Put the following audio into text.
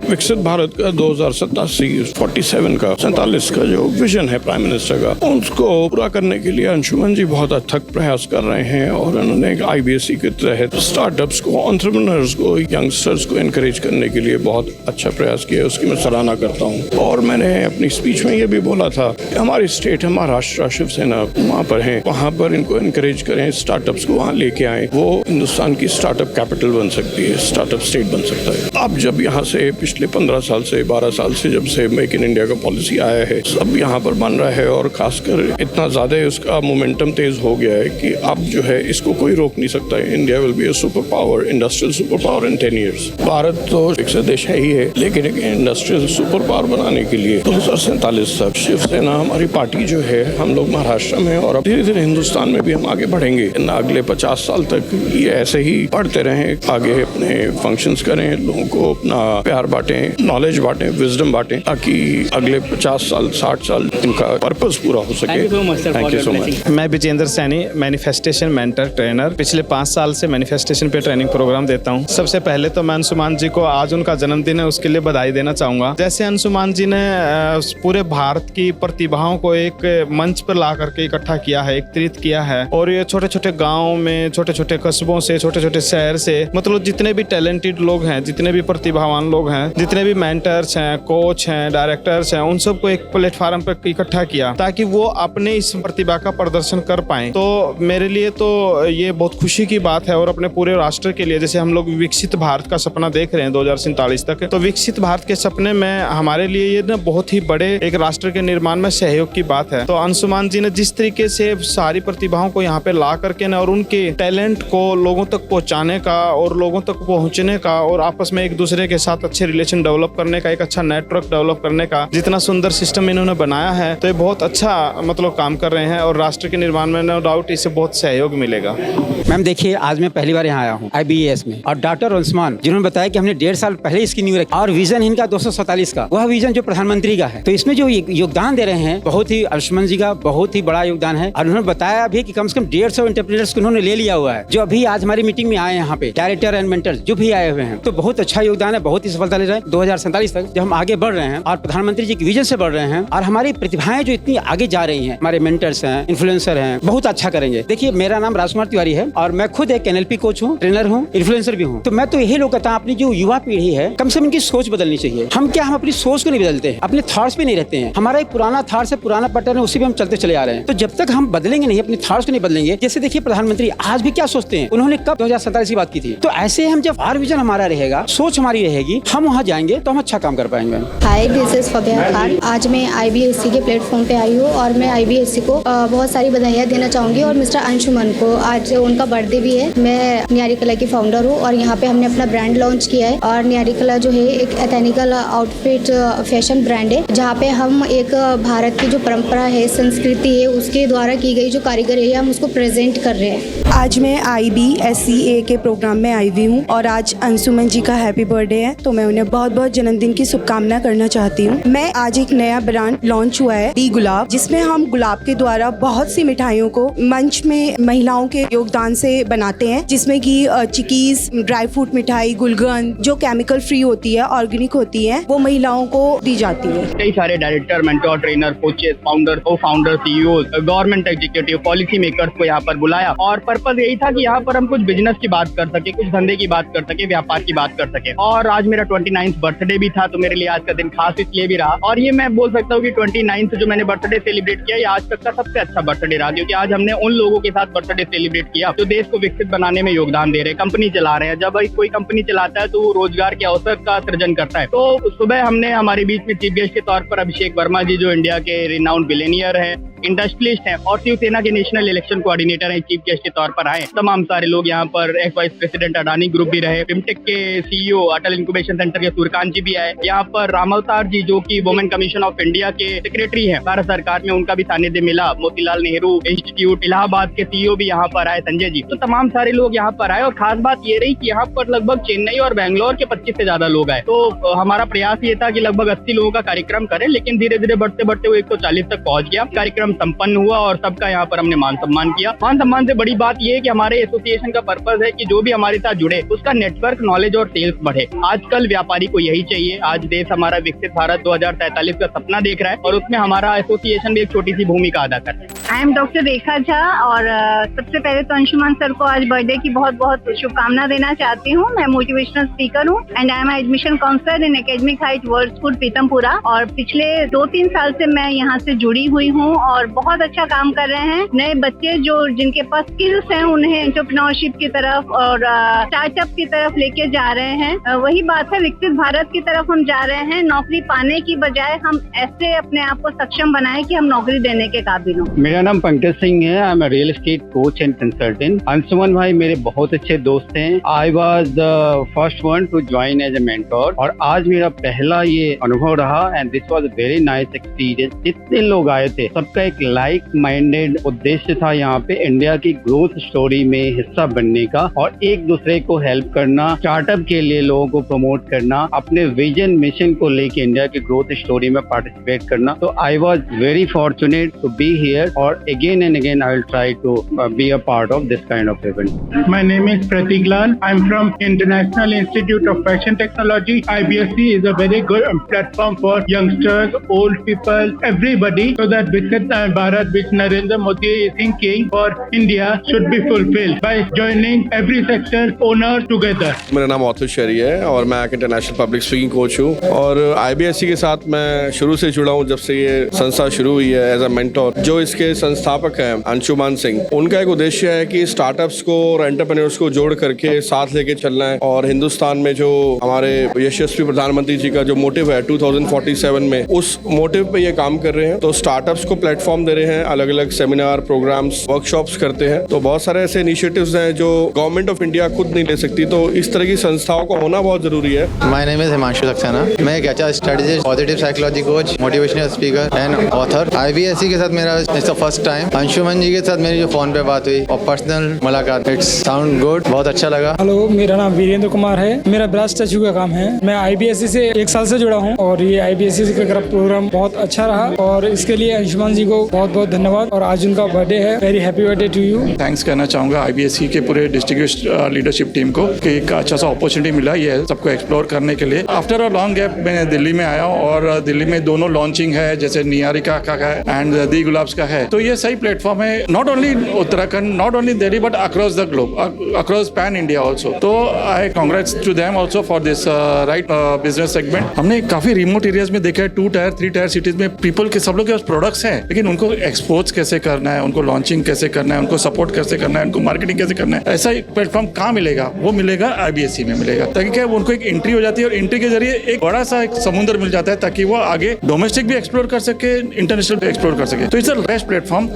विकसित भारत का 2047 का 47 का जो विजन है प्राइम मिनिस्टर का, उसको पूरा करने के लिए अंशुमन जी बहुत अथक प्रयास कर रहे हैं और उन्होंने IBSE के तहत स्टार्टअप्स को, एंटरप्रेन्योर्स को, यंगस्टर्स को एनकरेज करने के लिए बहुत अच्छा प्रयास किया, उसकी मैं सराहना करता हूँ। और मैंने अपनी स्पीच में ये भी बोला था कि हमारी स्टेट है महाराष्ट्र, शिवसेना वहाँ पर है, वहाँ पर इनको एनकरेज करें, स्टार्टअप्स को वहाँ लेके आए, वो हिंदुस्तान की स्टार्टअप कैपिटल बन सकती है, स्टार्टअप स्टेट बन सकता है। अब जब यहाँ से पिछले 15 साल से 12 साल से जब से मेक इन इंडिया का पॉलिसी आया है, सब यहाँ पर बन रहा है और खासकर इतना ज्यादा उसका मोमेंटम तेज हो गया है कि अब जो है इसको कोई रोक नहीं सकता है। India will be a super power, industrial super power in 10 years। Bharat तो विकसित देश है ही है, लेकिन एक इंडस्ट्रियल सुपर पावर बनाने के लिए 2047 तक शिवसेना हमारी पार्टी जो है, हम लोग महाराष्ट्र में और धीरे धीरे हिंदुस्तान में भी हम आगे बढ़ेंगे। अगले 50 साल तक ये ऐसे ही बढ़ते रहें, आगे अपने फंक्शंस करें, लोगों को अपना प्यार बांटें, नॉलेज बांटें, विजडम बांटें, ताकि अगले 50 साल 60 साल इनका पर्पस पूरा हो सके। Thank you so much. मैं Vijendra Saini, manifestation mentor trainer, पिछले 5 साल से मैनिफेस्टेशन पे ट्रेनिंग प्रोग्राम देता हूँ। सबसे पहले तो मैं अंशुमान जी को, आज उनका जन्मदिन है, उसके लिए बधाई देना चाहूँगा। जैसे अंशुमान जी ने पूरे भारत की प्रतिभाओं को एक मंच पर ला करके इकट्ठा किया है, एकत्रित किया है, और ये छोटे छोटे गाँव में, छोटे छोटे कस्बों से, छोटे छोटे शहर से, मतलब जितने भी टैलेंटेड लोग हैं, जितने भी प्रतिभावान लोग हैं, जितने भी मेंटर्स हैं, कोच हैं, डायरेक्टर्स हैं, उन सबको एक प्लेटफॉर्म पर इकट्ठा किया ताकि वो अपने इस प्रतिभा का प्रदर्शन कर पाएं। तो मेरे लिए तो ये बहुत खुशी की बात है, और अपने पूरे राष्ट्र के लिए, जैसे हम लोग विकसित भारत का सपना देख रहे हैं 2047 तक, तो विकसित भारत के सपने में हमारे लिए ये ना बहुत ही बड़े एक राष्ट्र के निर्माण में सहयोग की बात है। तो अंशुमान जी ने जिस तरीके से सारी प्रतिभाओं को यहाँ पे ला करके ना, और उनके टैलेंट को लोगों तक पहुँचाने का और लोगों तक पहुँचने का, और आपस में एक दूसरे के साथ अच्छे रिलेशन डेवलप करने का, एक अच्छा नेटवर्क डेवलप करने का जितना सुंदर सिस्टम इन्होंने बनाया है, तो ये बहुत अच्छा मतलब काम कर रहे हैं, और राष्ट्र के निर्माण में नो डाउट इससे बहुत सहयोग मिलेगा। मैम देखिए, आज मैं पहली बार यहाँ आया हूँ IBS में, और डॉक्टर अंशुमान जिन्होंने बताया कि हमने 1.5 साल पहले इसकी नींव रखी, और विजन इनका 247 का, वह विजन जो प्रधानमंत्री का है, तो इसमें जो योगदान दे रहे हैं, बहुत ही अंशुमान जी का बहुत ही बड़ा योगदान है। और उन्होंने बताया भी कि कम से कम 150 एंटरप्रेन्योर्स को उन्होंने ले लिया हुआ है, जो अभी आज हमारी मीटिंग में आए हैं, यहाँ पे डायरेक्टर एंड मेंटर्स जो भी आए हुए हैं, तो बहुत अच्छा योगदान है, बहुत ही सफलता ले रहे हैं। 2047 तक जब हम आगे बढ़ रहे हैं और प्रधानमंत्री जी के विजन से बढ़ रहे हैं, और हमारी प्रतिभाएं जो इतनी आगे जा रही हैं, हमारे मेंटर्स हैं, इन्फ्लुएंसर हैं, बहुत अच्छा करेंगे। देखिए, मेरा नाम राजकुमार तिवारी है, और मैं खुद एक NLP कोच हूँ, ट्रेनर हूँ, इन्फ्लुएंसर भी हूँ। तो मैं तो यही लोग कहता हूँ, अपनी जो युवा पीढ़ी है, कम से कम इनकी सोच बदलनी चाहिए। हम अपनी सोच को नहीं बदलते हैं, अपने थॉट्स पे नहीं रहते हैं। हमारा एक पुराना थॉट्स है, पुराना पैटर्न है, उसी पे हम चलते चले आ रहे हैं। तो जब तक हम बदलेंगे नहीं, अपने थॉट्स को नहीं बदलेंगे, जैसे देखिए प्रधानमंत्री आज भी क्या सोचते हैं, उन्होंने कब 2047 की बात की थी, तो ऐसे हम जब और विजन हमारा रहेगा, सोच हमारी रहेगी, हम वहाँ जाएंगे तो हम अच्छा काम कर पाएंगे। हाय, दिस इज फबिया खान। आज मैं IBSE के प्लेटफॉर्म पे आई हूँ, और मैं IBSE को बहुत सारी बधाइयाँ देना चाहूँगी, और मिस्टर अंशुमन को आज उनका बर्थडे भी है। मैं न्यारी कला की फाउंडर हूँ, और यहाँ पे हमने अपना ब्रांड लॉन्च किया है। और न्यारी कला जो है एक एथेनिकल आउटफिट फैशन ब्रांड है, जहाँ पे हम एक भारत की जो परंपरा है, संस्कृति है, उसके द्वारा की गई जो कारीगरी है, हम उसको प्रेजेंट कर रहे हैं। आज मैं IBSE के प्रोग्राम में आई हुई हूँ, और आज अंशुमन जी का हैप्पी बर्थडे है, तो मैं उन्हें बहुत बहुत जन्मदिन की शुभकामना करना चाहती हूँ। मैं आज एक नया ब्रांड लॉन्च हुआ है, दी गुलाब, जिसमें हम गुलाब के द्वारा बहुत सी मिठाइयों को मंच में महिलाओं के योगदान से बनाते हैं, जिसमें कि चिकीज, ड्राई फ्रूट मिठाई, गुलगंद जो केमिकल फ्री होती है, ऑर्गेनिक होती है, वो महिलाओं को दी जाती है। कई सारे director, mentor, trainer, coaches, founder, co founder, CEO, government executive, policy makers को यहाँ पर बुलाया, और पर्पज यही था कि यहाँ पर हम कुछ बिजनेस की बात कर सके, कुछ धंधे की बात कर सके, व्यापार की बात कर सके। और आज मेरा 29th बर्थडे भी था, तो मेरे लिए आज का दिन खास इसलिए भी रहा। और ये मैं बोल सकता हूँ कि 29th जो मैंने बर्थडे सेलिब्रेट किया, ये आज तक का सबसे अच्छा बर्थडे रहा, क्योंकि आज हमने उन लोगों के साथ बर्थडे सेलिब्रेट किया जो देश को विकसित बनाने में योगदान दे रहे हैं, कंपनी चला रहे हैं। जब कोई कंपनी चलाता है तो वो रोजगार के अवसर का सृजन करता है। तो सुबह हमने हमारे बीच में चीफ गेस्ट के तौर पर अभिषेक वर्मा जी, जो इंडिया के रिनाउंड बिलियनियर है, इंडस्ट्रियलिस्ट हैं, और शिवसेना के नेशनल इलेक्शन कोऑर्डिनेटर हैं, चीफ गेस्ट के तौर पर आए। तमाम सारे लोग यहाँ पर, x vice president Adani group भी रहे, फिमटेक के CEO अटल इंक्यूबेशन सेंटर के सूर्यकांत जी भी आए। यहाँ पर राम अवतार जी, जो कि वुमेन कमीशन ऑफ इंडिया के सेक्रेटरी हैं भारत सरकार में, उनका भी सानिध्य मिला। मोतीलाल नेहरू इंस्टीट्यूट इलाहाबाद के CEO भी यहाँ पर आए, संजय जी। तो तमाम सारे लोग यहाँ पर आए, और खास बात ये रही कि यहाँ पर लगभग चेन्नई और बैंगलोर के 25 से ज्यादा लोग आए। तो हमारा प्रयास ये था कि लगभग 80 लोगों का कार्यक्रम करें, लेकिन धीरे धीरे बढ़ते बढ़ते वो 140 तक पहुंच गया। कार्यक्रम कार्यक्रम संपन्न हुआ और सबका यहाँ पर हमने मान सम्मान किया। मान सम्मान से बड़ी बात यह है कि हमारे एसोसिएशन का पर्पज है कि जो भी हमारे साथ जुड़े उसका नेटवर्क, नॉलेज और सेल्स बढ़े। आजकल व्यापारी को यही चाहिए। आज देश हमारा विकसित भारत 2043 का सपना देख रहा है और उसमें हमारा एसोसिएशन भी एक छोटी सी भूमिका अदा कर रहा है। आई एम डॉक्टर रेखा झा और सबसे पहले तो अंशुमान सर को आज बर्थडे की बहुत बहुत शुभकामना देना चाहती हूँ। मैं मोटिवेशनल स्पीकर हूँ and I am admission counsellor in academic height world school Pitampura और पिछले 2-3 साल से मैं यहाँ से जुड़ी हुई हूँ और बहुत अच्छा काम कर रहे हैं। नए बच्चे जो जिनके पास स्किल्स हैं उन्हें एंटरप्रेन्योरशिप की तरफ और स्टार्टअप की तरफ लेके जा रहे हैं। वही बात है, विकसित भारत की तरफ हम जा रहे हैं। नौकरी पाने की बजाय हम ऐसे अपने आप को सक्षम बनाए कि हम नौकरी देने के काबिल हों। मेरा नाम पंकज सिंह है। I am a real estate coach and consultant. Anshuman भाई मेरे बहुत अच्छे दोस्त हैं। I was the first one to join as a mentor और आज मेरा पहला ये अनुभव रहा and this was a very nice experience. जितने लोग आए थे सबका एक लाइक माइंडेड उद्देश्य था यहाँ पे इंडिया की ग्रोथ स्टोरी में हिस्सा बनने का और एक दूसरे को हेल्प करना, स्टार्टअप के लिए लोगों को प्रमोट करना, अपने विजन मिशन को लेके इंडिया की ग्रोथ स्टोरी में पार्टिसिपेट करना। तो I was very fortunate to be here और again and again I will try to be a part of this kind of event. My name is Pratik Lal. I'm from International Institute of Fashion Technology. IBSC is a very good platform for youngsters, old people, everybody, so that Viksit Bharat, which Narendra Modi is thinking for India, should be fulfilled by joining every sector owners together. मेरा नाम author शेरी है और मैं एक international public speaking coach हूँ और IBSC के साथ मैं शुरू से जुड़ा हूँ। जब से ये संस्था शुरू हुई है एज अ मेंटोर, जो इसके संस्थापक हैं अंशुमान सिंह, उनका एक उद्देश्य है कि स्टार्टअप्स को और एंटरप्रेन्योर्स को जोड़ करके साथ लेके चलना है और हिंदुस्तान में जो हमारे यशस्वी प्रधानमंत्री जी का जो मोटिव है 2047 में, उस मोटिव पे ये काम कर रहे हैं। तो स्टार्टअप्स को प्लेटफॉर्म दे रहे हैं, अलग अलग सेमिनार, प्रोग्राम्स, वर्कशॉप्स करते हैं। तो बहुत सारे ऐसे इनिशिएटिव्स हैं जो गवर्नमेंट ऑफ इंडिया खुद नहीं ले सकती, तो इस तरह की संस्थाओं को होना बहुत जरूरी है। My name is Himanshu Saxena. मैं एक अच्छा strategist, positive psychology coach, motivational speaker and author. IBSC के साथ मेरा it's the first time. Anshuman ji के साथ मेरी जो फोन पे बात हुई और पर्सनल मुलाकात, इट्स साउंड गुड, बहुत अच्छा लगा। हेलो, मेरा नाम वीरेंद्र कुमार है। मेरा ब्रास स्टैचू का काम है। मैं IBSC से 1 साल से जुड़ा हूँ और ये IBSC का प्रोग्राम बहुत अच्छा रहा और इसके लिए अंशुमान जी को बहुत बहुत धन्यवाद और आज उनका बर्थडे है। Very happy birthday to you. Thanks कहना चाहूँगा IBSC के पूरे डिस्ट्रिक्ट लीडरशिप टीम को कि एक अच्छा सा अपॉर्चुनिटी मिला ये सबको एक्सप्लोर करने के लिए। आफ्टर अ लॉन्ग गैप मैं दिल्ली में आया हूँ और दिल्ली में दोनों लॉन्चिंग है, जैसे नियारिका का है एंड दी गुलाब्स का है। तो ये सही प्लेटफॉर्म है, not only Uttarakhand, not only Delhi but across the globe, across pan India also. तो I congrats to them also for this right business segment. हमने काफी रिमोट एरियाज में देखा है, 2 टायर 3 टायर सिटीज में पीपल के सब लोग के पास प्रोडक्ट्स हैं, लेकिन उनको एक्सपोर्ट्स कैसे करना है, उनको लॉन्चिंग कैसे करना है, उनको सपोर्ट कैसे करना है, उनको मार्केटिंग कैसे करना है, ऐसा एक प्लेटफॉर्म कहाँ मिलेगा? वो मिलेगा IBSC में मिलेगा, ताकि क्या उनको एक एंट्री हो जाती है और एंट्री के जरिए एक बड़ा सा एक समुद्र मिल जाता है ताकि वो आगे डोमेस्टिक भी एक्सप्लोर कर सके, इंटरनेशनल भी एक्सप्लोर कर सके। तो इट्स अ बेस्ट प्लेटफॉर्म।